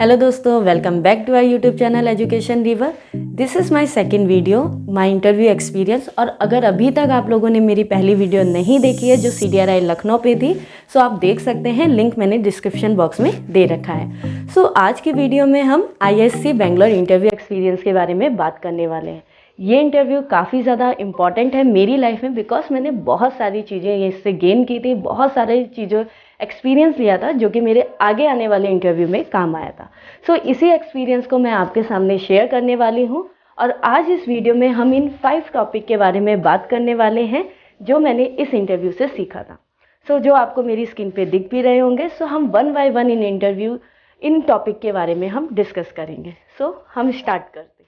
Hello दोस्तों, welcome back to our YouTube channel education river. This is my second video, my interview experience. और अगर अभी तक आप लोगों ने मेरी पहली वीडियो नहीं देखी है जो CDRI लखनऊ पे थी, सो आप देख सकते हैं, लिंक मैंने डिस्क्रिप्शन बॉक्स में दे रखा है। सो आज की वीडियो में हम ISC बेंगलोर इंटरव्यू एक्सपीरियंस के बारे में बात करने वाले हैं। ये इंटरव्यू काफ़ी ज़्यादा इम्पॉर्टेंट है मेरी लाइफ में, बिकॉज मैंने बहुत सारी चीज़ें इससे गेन की थी, बहुत सारी चीज़ों एक्सपीरियंस लिया था जो कि मेरे आगे आने वाले इंटरव्यू में काम आया था। सो इसी एक्सपीरियंस को मैं आपके सामने शेयर करने वाली हूँ। और आज इस वीडियो में हम इन 5 टॉपिक के बारे में बात करने वाले हैं जो मैंने इस इंटरव्यू से सीखा था। सो जो आपको मेरी स्क्रीन पे दिख भी रहे होंगे, सो हम one by one in topic के बारे में हम डिस्कस करेंगे। सो हम स्टार्ट करते हैं।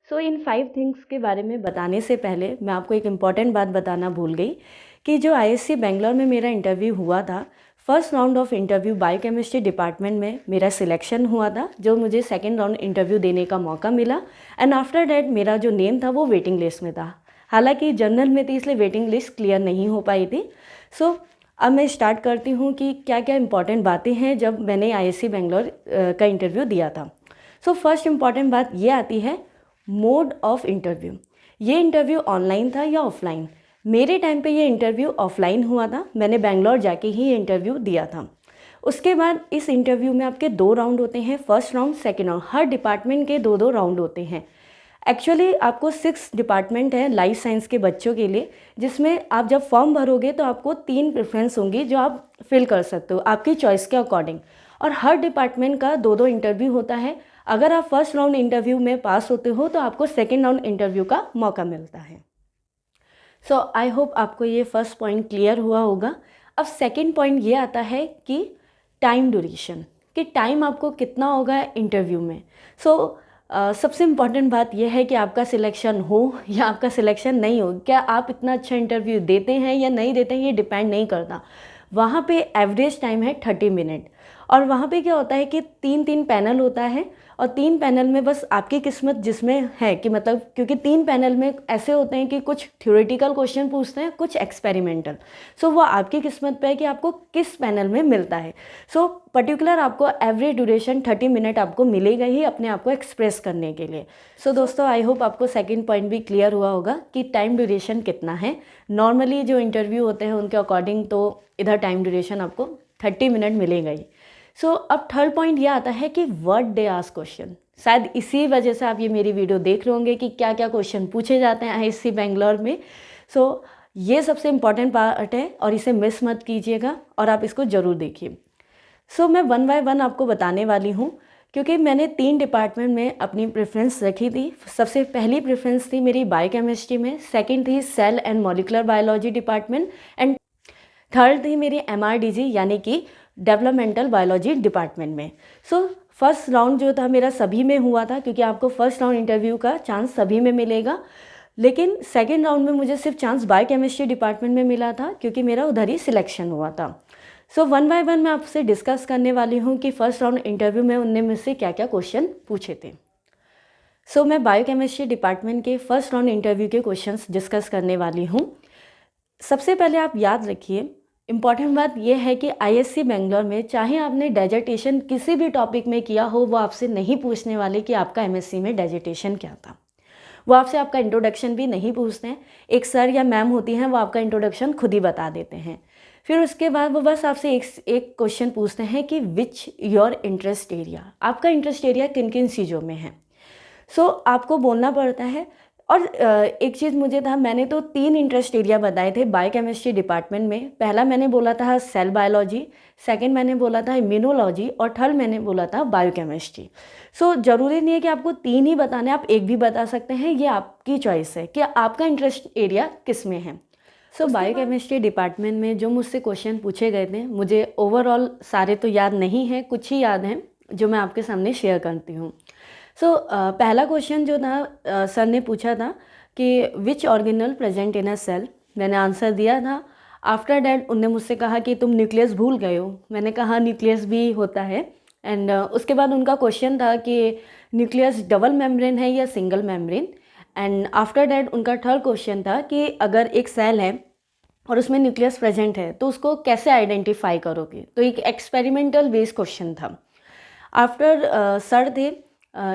सो इन 5 थिंग्स के बारे में बताने से पहले मैं आपको एक इम्पॉर्टेंट बात बताना भूल गई कि जो ISC बेंगलोर में मेरा इंटरव्यू हुआ था, first round of interview biochemistry department में मेरा सिलेक्शन हुआ था, जो मुझे सेकंड राउंड इंटरव्यू देने का मौका मिला। एंड आफ्टर डैट मेरा जो नेम था वो वेटिंग लिस्ट में था। हालांकि जनरल में थी, इसलिए वेटिंग लिस्ट क्लियर नहीं हो पाई थी। सो अब मैं स्टार्ट करती हूँ कि क्या क्या इंपॉर्टेंट बातें हैं जब मैंने ISC बेंगलोर का इंटरव्यू दिया था। सो फर्स्ट इंपॉर्टेंट बात ये आती है मोड ऑफ इंटरव्यू। ये इंटरव्यू ऑनलाइन था या ऑफलाइन? मेरे टाइम पे ये इंटरव्यू ऑफलाइन हुआ था। मैंने बेंगलोर जाके ही इंटरव्यू दिया था। उसके बाद इस इंटरव्यू में आपके 2 राउंड होते हैं, फर्स्ट राउंड, सेकेंड राउंड। हर डिपार्टमेंट के 2-2 राउंड होते हैं। एक्चुअली आपको 6 डिपार्टमेंट है लाइफ साइंस के बच्चों के लिए, जिसमें आप जब फॉर्म भरोगे तो आपको 3 प्रेफरेंस होंगी जो आप फिल कर सकते हो आपकी चॉइस के अकॉर्डिंग। और हर डिपार्टमेंट का 2-2 इंटरव्यू होता है। अगर आप फर्स्ट राउंड इंटरव्यू में पास होते हो तो आपको सेकेंड राउंड इंटरव्यू का मौका मिलता है। सो आई होप आपको ये फर्स्ट पॉइंट क्लियर हुआ होगा। अब सेकेंड पॉइंट ये आता है कि टाइम ड्यूरेशन, कि टाइम आपको कितना होगा इंटरव्यू में। सबसे इम्पॉर्टेंट बात यह है कि आपका सिलेक्शन हो या आपका सिलेक्शन नहीं हो, क्या आप इतना अच्छा इंटरव्यू देते हैं या नहीं देते हैं, ये डिपेंड नहीं करता। वहाँ पे एवरेज टाइम है 30 मिनट। और वहाँ पे क्या होता है कि 3-3 पैनल होता है, और 3 पैनल में बस आपकी किस्मत जिसमें है कि मतलब, क्योंकि 3 पैनल में ऐसे होते हैं कि कुछ थ्योरेटिकल क्वेश्चन पूछते हैं, कुछ एक्सपेरिमेंटल। वो आपकी किस्मत पे है कि आपको किस पैनल में मिलता है। पर्टिकुलर आपको एवरेज ड्यूरेशन 30 मिनट आपको मिलेगा ही अपने आप को एक्सप्रेस करने के लिए। दोस्तों, आई होप आपको सेकेंड पॉइंट भी क्लियर हुआ होगा कि टाइम ड्यूरेशन कितना है। नॉर्मली जो इंटरव्यू होते हैं उनके अकॉर्डिंग तो इधर टाइम ड्यूरेशन आपको 30 मिनट मिलेगा ही। अब थर्ड पॉइंट ये आता है कि व्हाट दे आस्क क्वेश्चन। शायद इसी वजह से आप ये मेरी वीडियो देख रहे होंगे कि क्या क्या क्वेश्चन पूछे जाते हैं ISC बेंगलोर में। ये सबसे इम्पॉर्टेंट पार्ट है और इसे मिस मत कीजिएगा और आप इसको ज़रूर देखिए। मैं वन बाय वन आपको बताने वाली हूँ, क्योंकि मैंने 3 डिपार्टमेंट में अपनी प्रेफरेंस रखी थी। सबसे पहली प्रेफरेंस थी मेरी बायोकेमिस्ट्री में, सेकेंड थी cell and molecular biology department, and third थी मेरी MRDG यानी कि डेवलपमेंटल बायोलॉजी डिपार्टमेंट में। फर्स्ट राउंड जो था मेरा सभी में हुआ था, क्योंकि आपको फर्स्ट राउंड इंटरव्यू का चांस सभी में मिलेगा। लेकिन सेकेंड राउंड में मुझे सिर्फ चांस बायोकेमिस्ट्री डिपार्टमेंट में मिला था, क्योंकि मेरा उधर ही सिलेक्शन हुआ था। वन बाय वन मैं आपसे डिस्कस करने वाली हूँ कि फर्स्ट राउंड इंटरव्यू में उनने मुझसे क्या क्या क्वेश्चन पूछे थे। मैं बायोकेमिस्ट्री डिपार्टमेंट के फर्स्ट राउंड इंटरव्यू के क्वेश्चंस डिस्कस करने वाली हूँ। सबसे पहले आप याद रखिए, इम्पॉर्टेंट बात यह है कि ISC बेंगलोर में चाहे आपने डेजर्टेशन किसी भी टॉपिक में किया हो, वो आपसे नहीं पूछने वाले कि आपका MSc में डेजर्टेशन क्या था। वो आपसे आपका इंट्रोडक्शन भी नहीं पूछते हैं। एक सर या मैम होती हैं, वो आपका इंट्रोडक्शन खुद ही बता देते हैं। फिर उसके बाद वो बस आपसे एक क्वेश्चन पूछते हैं कि विच योर इंटरेस्ट एरिया, आपका इंटरेस्ट एरिया किन किन चीज़ों में है। आपको बोलना पड़ता है। और एक चीज़ मुझे था, मैंने तो 3 इंटरेस्ट एरिया बताए थे बायोकेमिस्ट्री डिपार्टमेंट में। पहला मैंने बोला था सेल बायोलॉजी, सेकंड मैंने बोला था इम्यूनोलॉजी, और थर्ड मैंने बोला था बायोकेमिस्ट्री। ज़रूरी नहीं है कि आपको 3 ही बताने, आप एक भी बता सकते हैं, ये आपकी चॉइस है कि आपका इंटरेस्ट एरिया किस में है। बायोकेमिस्ट्री डिपार्टमेंट में जो मुझसे क्वेश्चन पूछे गए थे, मुझे ओवरऑल सारे तो याद नहीं हैं, कुछ ही याद हैं जो मैं आपके सामने शेयर करती हूँ। पहला क्वेश्चन जो था, सर ने पूछा था कि which organelle present in a cell. मैंने आंसर दिया था। आफ्टर डैट उनने मुझसे कहा कि तुम न्यूक्लियस भूल गए हो। मैंने कहा न्यूक्लियस भी होता है। एंड उसके बाद उनका क्वेश्चन था कि न्यूक्लियस डबल मेम्ब्रेन है या single membrane. And after that उनका थर्ड क्वेश्चन था कि अगर एक सेल है और उसमें न्यूक्लियस प्रेजेंट है, तो उसको कैसे आइडेंटिफाई करोगे? तो एक एक्सपेरिमेंटल बेस्ड क्वेश्चन था। आफ्टर सर थे,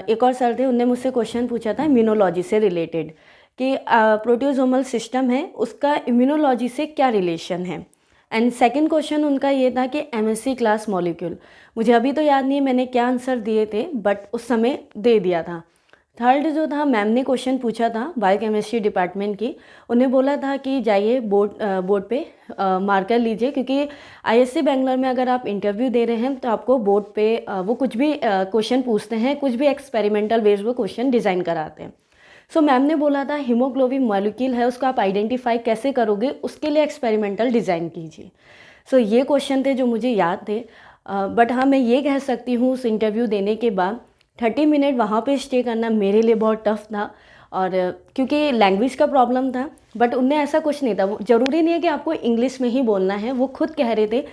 एक और सर थे, उनने मुझसे क्वेश्चन पूछा था इम्यूनोलॉजी से रिलेटेड कि प्रोटियोजोमल सिस्टम है उसका इम्यूनोलॉजी से क्या रिलेशन है। एंड सेकंड क्वेश्चन उनका ये था कि एमएससी क्लास मॉलिक्यूल, मुझे अभी तो याद नहीं है मैंने क्या आंसर दिए थे, बट उस समय दे दिया था। थर्ड जो था, मैम ने क्वेश्चन पूछा था बायोकेमिस्ट्री डिपार्टमेंट की, उन्हें बोला था कि जाइए बोर्ड पे मार्कर लीजिए, क्योंकि आईएससी बेंगलोर में अगर आप इंटरव्यू दे रहे हैं तो आपको बोर्ड पे वो कुछ भी क्वेश्चन पूछते हैं, कुछ भी एक्सपेरिमेंटल बेस्ड वो क्वेश्चन डिज़ाइन कराते हैं। सो मैम ने बोला था हीमोग्लोबिन मॉलिक्यूल है उसको आप आइडेंटिफाई कैसे करोगे, उसके लिए एक्सपेरिमेंटल डिज़ाइन कीजिए। सो ये क्वेश्चन थे जो मुझे याद थे। बट हाँ, मैं ये कह सकती हूँ उस इंटरव्यू देने के बाद 30 मिनट वहाँ पे स्टे करना मेरे लिए बहुत टफ था, और क्योंकि लैंग्वेज का प्रॉब्लम था। बट उनने ऐसा कुछ नहीं था, वो ज़रूरी नहीं है कि आपको इंग्लिश में ही बोलना है, वो खुद कह रहे थे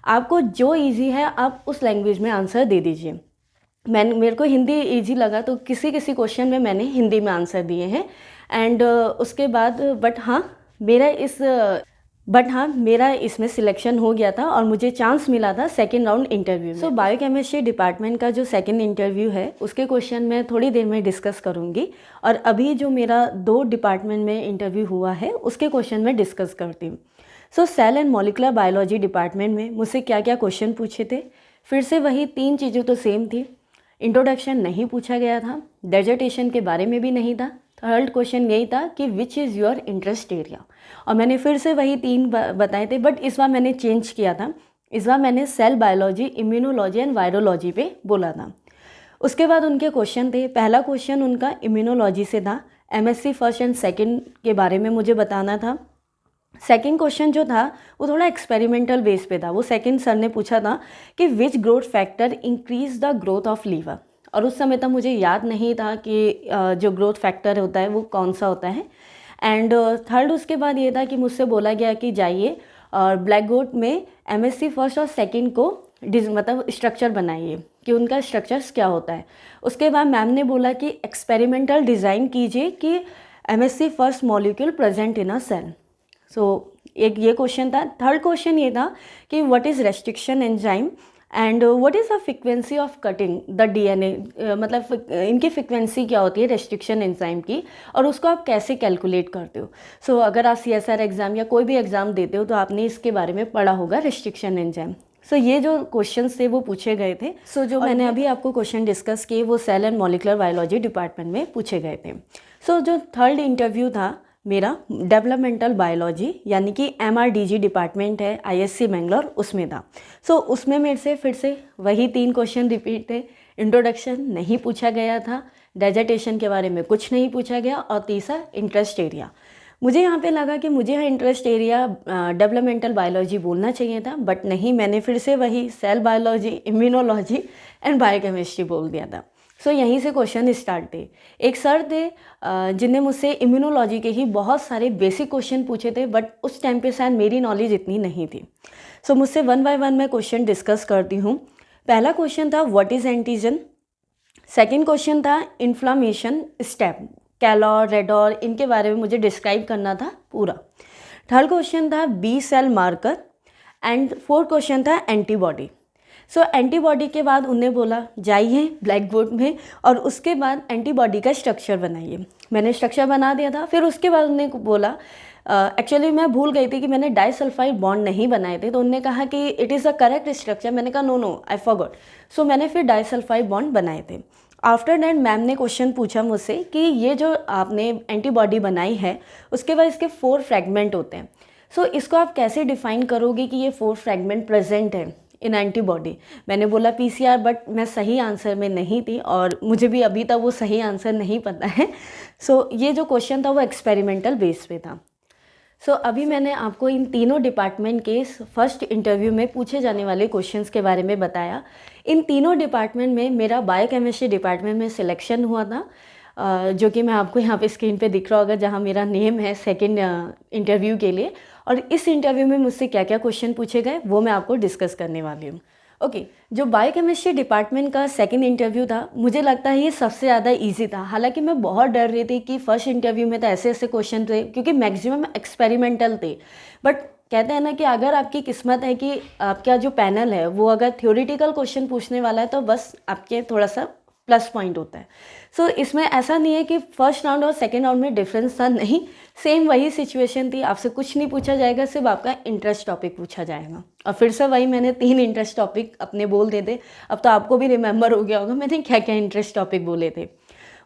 आपको जो इजी है आप उस लैंग्वेज में आंसर दे दीजिए। मेरे को हिंदी इजी लगा तो किसी किसी क्वेश्चन में मैंने हिंदी में आंसर दिए हैं। एंड उसके बाद मेरा इसमें सिलेक्शन हो गया था और मुझे चांस मिला था सेकेंड राउंड इंटरव्यू में। सो बायोकेमिस्ट्री डिपार्टमेंट का जो सेकेंड इंटरव्यू है उसके क्वेश्चन मैं थोड़ी देर में डिस्कस करूँगी, और अभी जो मेरा 2 डिपार्टमेंट में इंटरव्यू हुआ है उसके क्वेश्चन मैं डिस्कस करती हूँ। So cell and molecular biology department में मुझसे क्या क्या क्वेश्चन पूछे थे, फिर से वही 3 चीज़ें तो सेम थी। इंट्रोडक्शन नहीं पूछा गया था, डेजर्टेशन के बारे में भी नहीं था। थर्ड क्वेश्चन यही था कि which is your interest area, और मैंने फिर से वही 3 बताए थे, बट इस बार मैंने चेंज किया था। इस बार मैंने cell biology, immunology and virology पे बोला था। उसके बाद उनके क्वेश्चन थे, पहला क्वेश्चन उनका इम्यूनोलॉजी से था, एमएससी फर्स्ट एंड सेकेंड के बारे में मुझे बताना था। सेकेंड क्वेश्चन जो था वो थोड़ा एक्सपेरिमेंटल बेस पे था। वो सेकेंड सर ने पूछा था कि which growth factor increase the growth of liver, और उस समय तक मुझे याद नहीं था कि जो ग्रोथ फैक्टर होता है वो कौन सा होता है। एंड थर्ड उसके बाद ये था कि मुझसे बोला गया कि जाइए और ब्लैक गोट में एमएससी फर्स्ट और सेकेंड को मतलब स्ट्रक्चर बनाइए कि उनका स्ट्रक्चर्स क्या होता है। उसके बाद मैम ने बोला कि एक्सपेरिमेंटल डिज़ाइन कीजिए कि MSc first molecule present in a cell. So एक ये क्वेश्चन था। थर्ड क्वेश्चन ये था कि what is restriction enzyme and what is the frequency of cutting the DNA, मतलब इनकी फ्रिक्वेंसी क्या होती है रेस्ट्रिक्शन एंजाइम की, और उसको आप कैसे कैलकुलेट करते हो। सो अगर आप सीएसआर एग्ज़ाम या कोई भी एग्ज़ाम देते हो तो आपने इसके बारे में पढ़ा होगा रेस्ट्रिक्शन एंजाइम। सो ये जो क्वेश्चंस थे वो पूछे गए थे। सो जो मैंने अभी आपको क्वेश्चन डिस्कस किए वो cell and molecular biology department में पूछे गए थे। सो जो थर्ड इंटरव्यू था मेरा डेवलपमेंटल बायोलॉजी यानी कि एमआरडीजी डिपार्टमेंट है आईएससी बेंगलोर, उसमें था। सो उसमें मेरे से फिर से वही 3 क्वेश्चन रिपीट थे। इंट्रोडक्शन नहीं पूछा गया था, डेजर्टेशन के बारे में कुछ नहीं पूछा गया, और तीसरा इंटरेस्ट एरिया। मुझे यहाँ पे लगा कि मुझे इंटरेस्ट एरिया डेवलपमेंटल बायोलॉजी बोलना चाहिए था, बट नहीं, मैंने फिर से वही cell biology, immunology and biochemistry बोल दिया था। सो यहीं से क्वेश्चन स्टार्ट थे। एक सर थे जिनने मुझसे इम्यूनोलॉजी के ही बहुत सारे बेसिक क्वेश्चन पूछे थे, बट उस टाइम पे शायद मेरी नॉलेज इतनी नहीं थी। सो मुझसे 1 बाय 1 मैं क्वेश्चन डिस्कस करती हूँ। पहला क्वेश्चन था what is antigen. Second question था इन्फ्लामेशन स्टेप, कैलोर, रेडोर, इनके बारे में मुझे डिस्क्राइब करना था पूरा। थर्ड क्वेश्चन था B cell marker, and fourth question था एंटीबॉडी। सो एंटीबॉडी के बाद उन्हें बोला जाइए ब्लैक बोर्ड में और उसके बाद एंटीबॉडी का स्ट्रक्चर बनाइए। मैंने स्ट्रक्चर बना दिया था। फिर उसके बाद उन्हें बोला, एक्चुअली मैं भूल गई थी कि मैंने डाइसल्फाइड बॉन्ड नहीं बनाए थे, तो उन्होंने कहा कि it is a correct structure. मैंने कहा नो आई फॉरगॉट। सो मैंने फिर डाइसल्फाइड बॉन्ड बनाए थे। आफ्टर दैट मैम ने क्वेश्चन पूछा मुझसे कि ये जो आपने एंटीबॉडी बनाई है उसके बाद इसके 4 फ्रैगमेंट होते हैं। सो इसको आप कैसे डिफाइन करोगे कि ये 4 फ्रैगमेंट प्रेजेंट है इन एंटीबॉडी। मैंने बोला पीसीआर, बट मैं सही आंसर में नहीं थी और मुझे भी अभी तक वो सही आंसर नहीं पता है। सो ये जो क्वेश्चन था वो एक्सपेरिमेंटल बेस पे था। सो अभी मैंने आपको इन तीनों डिपार्टमेंट के फर्स्ट इंटरव्यू में पूछे जाने वाले क्वेश्चंस के बारे में बताया। इन तीनों डिपार्टमेंट में मेरा बायोकेमिस्ट्री डिपार्टमेंट में सिलेक्शन हुआ था, जो कि मैं आपको यहाँ पे स्क्रीन पे दिख रहा होगा, जहाँ मेरा नेम है सेकंड इंटरव्यू के लिए। और इस इंटरव्यू में मुझसे क्या क्या क्वेश्चन पूछे गए वो मैं आपको डिस्कस करने वाली हूँ। ओके, जो बायोकेमिस्ट्री डिपार्टमेंट का सेकंड इंटरव्यू था, मुझे लगता है ये सबसे ज़्यादा इजी था। हालांकि मैं बहुत डर रही थी कि फर्स्ट इंटरव्यू में तो ऐसे ऐसे क्वेश्चन थे, क्योंकि मैक्सिमम एक्सपेरिमेंटल थे। बट कहते हैं ना कि अगर आपकी किस्मत है कि आपका जो पैनल है वो अगर थ्योरेटिकल क्वेश्चन पूछने वाला है तो बस आपके थोड़ा सा प्लस पॉइंट होता है। सो इसमें ऐसा नहीं है कि फर्स्ट राउंड और सेकेंड राउंड में डिफरेंस था, नहीं, सेम वही सिचुएशन थी। आपसे कुछ नहीं पूछा जाएगा, सिर्फ आपका इंटरेस्ट टॉपिक पूछा जाएगा। और फिर से वही मैंने 3 इंटरेस्ट टॉपिक अपने बोल दिए थे। अब तो आपको भी रिमेंबर हो गया होगा मैंने क्या क्या इंटरेस्ट टॉपिक बोले थे।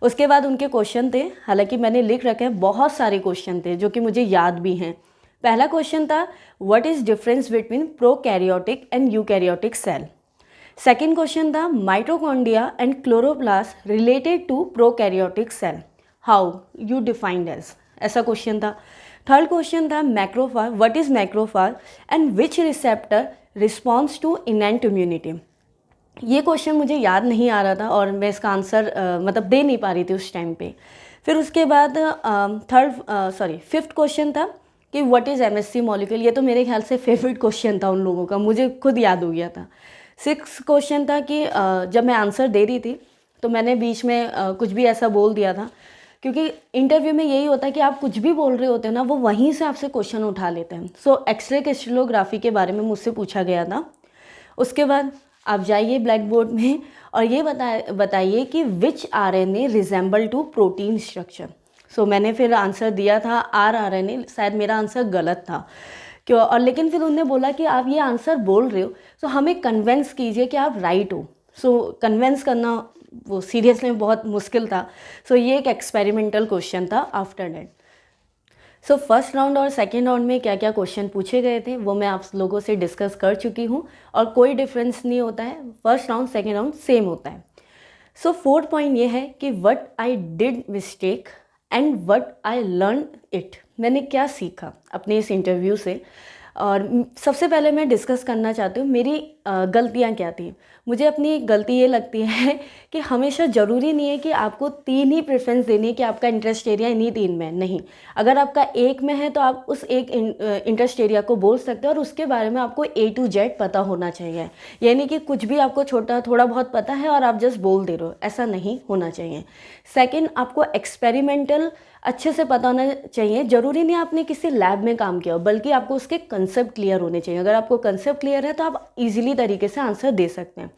उसके बाद उनके क्वेश्चन थे, हालांकि मैंने लिख रखे हैं, बहुत सारे क्वेश्चन थे जो कि मुझे याद भी हैं। पहला क्वेश्चन था, what is difference between prokaryotic and eukaryotic cell. Second question था, mitochondria and chloroplast related to prokaryotic cell, how you defined as, ऐसा क्वेश्चन था। थर्ड क्वेश्चन था, macrophage, what is macrophage and which receptor response to innate immunity. ये question मुझे याद नहीं आ रहा था और मैं इसका आंसर मतलब दे नहीं पा रही थी उस टाइम पे। फिर उसके बाद फिफ्थ क्वेश्चन था कि व्हाट इज़ एमएससी मॉलिक्यूल। ये तो मेरे ख्याल से फेवरेट क्वेश्चन था उन लोगों का, मुझे खुद याद हो गया था। सिक्स क्वेश्चन था कि जब मैं आंसर दे रही थी तो मैंने बीच में कुछ भी ऐसा बोल दिया था, क्योंकि इंटरव्यू में यही होता है कि आप कुछ भी बोल रहे होते हैं ना, वो वहीं से आपसे क्वेश्चन उठा लेते हैं। सो एक्सरे क्रिस्टलोग्राफी के बारे में मुझसे पूछा गया था। उसके बाद आप जाइए ब्लैक बोर्ड में और ये बताइए कि which RNA resemble to protein structure. So मैंने फिर आंसर दिया था आरएनए, शायद मेरा आंसर गलत था क्यों, और लेकिन फिर उन्होंने बोला कि आप ये आंसर बोल रहे हो सो हमें कन्वेंस कीजिए कि आप राइट हो। सो कन्वेंस करना वो सीरियसली बहुत मुश्किल था। सो ये एक एक्सपेरिमेंटल क्वेश्चन था after that. So first round और सेकेंड राउंड में क्या क्या क्वेश्चन पूछे गए थे वो मैं आप लोगों से डिस्कस कर चुकी हूँ और कोई डिफरेंस नहीं होता है, first round second round same होता है। सो फोर्थ पॉइंट ये है कि what I did mistake and what I learn it, मैंने क्या सीखा अपने इस इंटरव्यू से। और सबसे पहले मैं डिस्कस करना चाहती हूँ मेरी गलतियाँ क्या थी। मुझे अपनी गलती ये लगती है कि हमेशा ज़रूरी नहीं है कि आपको 3 ही प्रेफरेंस देनी है कि आपका इंटरेस्ट एरिया इन्हीं 3 में, नहीं। अगर आपका एक में है तो आप उस एक इंटरेस्ट एरिया को बोल सकते हो और उसके बारे में आपको A to Z पता होना चाहिए। यानी कि कुछ भी आपको थोड़ा बहुत पता है और आप जस्ट बोल दे रहे हो, ऐसा नहीं होना चाहिए। सेकेंड, आपको एक्सपेरिमेंटल अच्छे से पता होना चाहिए। ज़रूरी नहीं आपने किसी लैब में काम किया हो, बल्कि आपको उसके कंसेप्ट क्लियर होने चाहिए। अगर आपको कंसेप्ट क्लियर है तो आप इजीली तरीके से आंसर दे सकते हैं।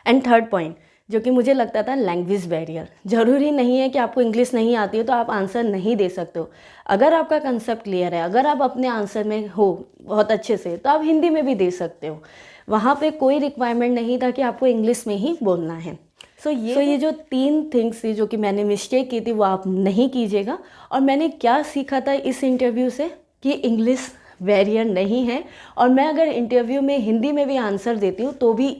एंड थर्ड पॉइंट जो कि मुझे लगता था, लैंग्वेज बैरियर। ज़रूरी नहीं है कि आपको इंग्लिश नहीं आती है तो आप आंसर नहीं दे सकते हो। अगर आपका कंसेप्ट क्लियर है, अगर आप अपने आंसर में हो बहुत अच्छे से, तो आप हिंदी में भी दे सकते हो। वहाँ पे कोई रिक्वायरमेंट नहीं था कि आपको इंग्लिश में ही बोलना है। सो ये जो 3 थिंग्स थी जो कि मैंने मिस्टेक की थी वो आप नहीं कीजिएगा। और मैंने क्या सीखा था इस इंटरव्यू से कि इंग्लिश बैरियर नहीं है, और मैं अगर इंटरव्यू में हिंदी में भी आंसर देती हूँ तो भी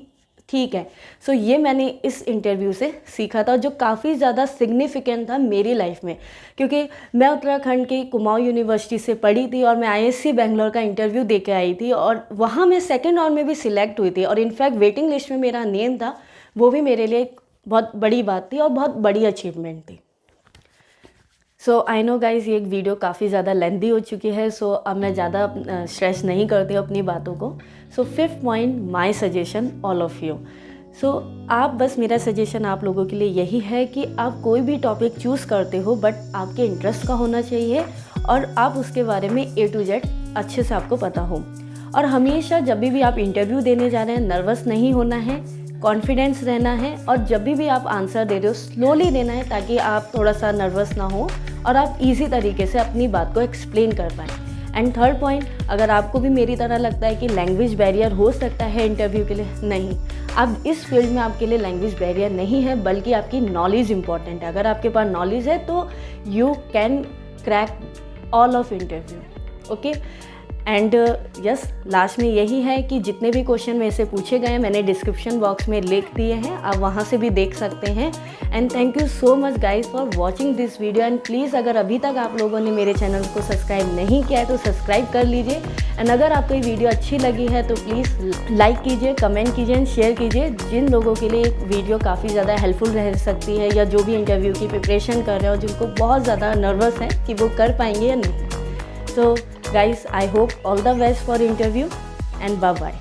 ठीक है। सो ये मैंने इस इंटरव्यू से सीखा था, जो काफ़ी ज़्यादा सिग्निफिकेंट था मेरी लाइफ में, क्योंकि मैं उत्तराखंड की कुमाऊं यूनिवर्सिटी से पढ़ी थी और मैं आईएससी बेंगलोर का इंटरव्यू दे के आई थी और वहाँ मैं सेकेंड राउंड में भी सिलेक्ट हुई थी और इनफैक्ट वेटिंग लिस्ट में मेरा नेम था। वो भी मेरे लिए बहुत बड़ी बात थी और बहुत बड़ी अचीवमेंट थी। सो आई नो गाइज ये एक वीडियो काफ़ी ज़्यादा लेंथी हो चुकी है, सो अब मैं ज़्यादा स्ट्रेस नहीं करती हूँ अपनी बातों को। So fifth point, my suggestion all of you. So आप बस, मेरा सजेशन आप लोगों के लिए यही है कि आप कोई भी टॉपिक चूज़ करते हो बट आपके इंटरेस्ट का होना चाहिए और आप उसके बारे में A to Z अच्छे से आपको पता हो। और हमेशा जब भी आप इंटरव्यू देने जा रहे हैं, नर्वस नहीं होना है, कॉन्फिडेंस रहना है, और जब भी आप आंसर दे रहे हो स्लोली देना है ताकि आप थोड़ा सा नर्वस ना हो और आप इजी तरीके से अपनी बात को एक्सप्लेन कर पाएँ। एंड थर्ड पॉइंट, अगर आपको भी मेरी तरह लगता है कि लैंग्वेज बैरियर हो सकता है इंटरव्यू के लिए, नहीं, अब इस फील्ड में आपके लिए लैंग्वेज बैरियर नहीं है, बल्कि आपकी नॉलेज इंपॉर्टेंट है। अगर आपके पास नॉलेज है तो you can crack all of interview. Okay, and yes, last में यही है कि जितने भी क्वेश्चन मेरे से पूछे गए हैं मैंने डिस्क्रिप्शन बॉक्स में लिख दिए हैं, आप वहाँ से भी देख सकते हैं। And thank you so much guys for watching this video. And please अगर अभी तक आप लोगों ने मेरे चैनल को सब्सक्राइब नहीं किया है तो सब्सक्राइब कर लीजिए। एंड अगर आपको ये वीडियो अच्छी लगी है तो प्लीज़ लाइक कीजिए, कमेंट कीजिए एंड शेयर कीजिए। जिन लोगों के लिए वीडियो काफ़ी ज़्यादा हेल्पफुल रह सकती है, या जो भी इंटरव्यू की प्रिपरेशन कर रहे हो, जिनको बहुत ज़्यादा नर्वस है कि वो कर पाएंगे या नहीं। So guys, I hope all the best for interview and bye bye.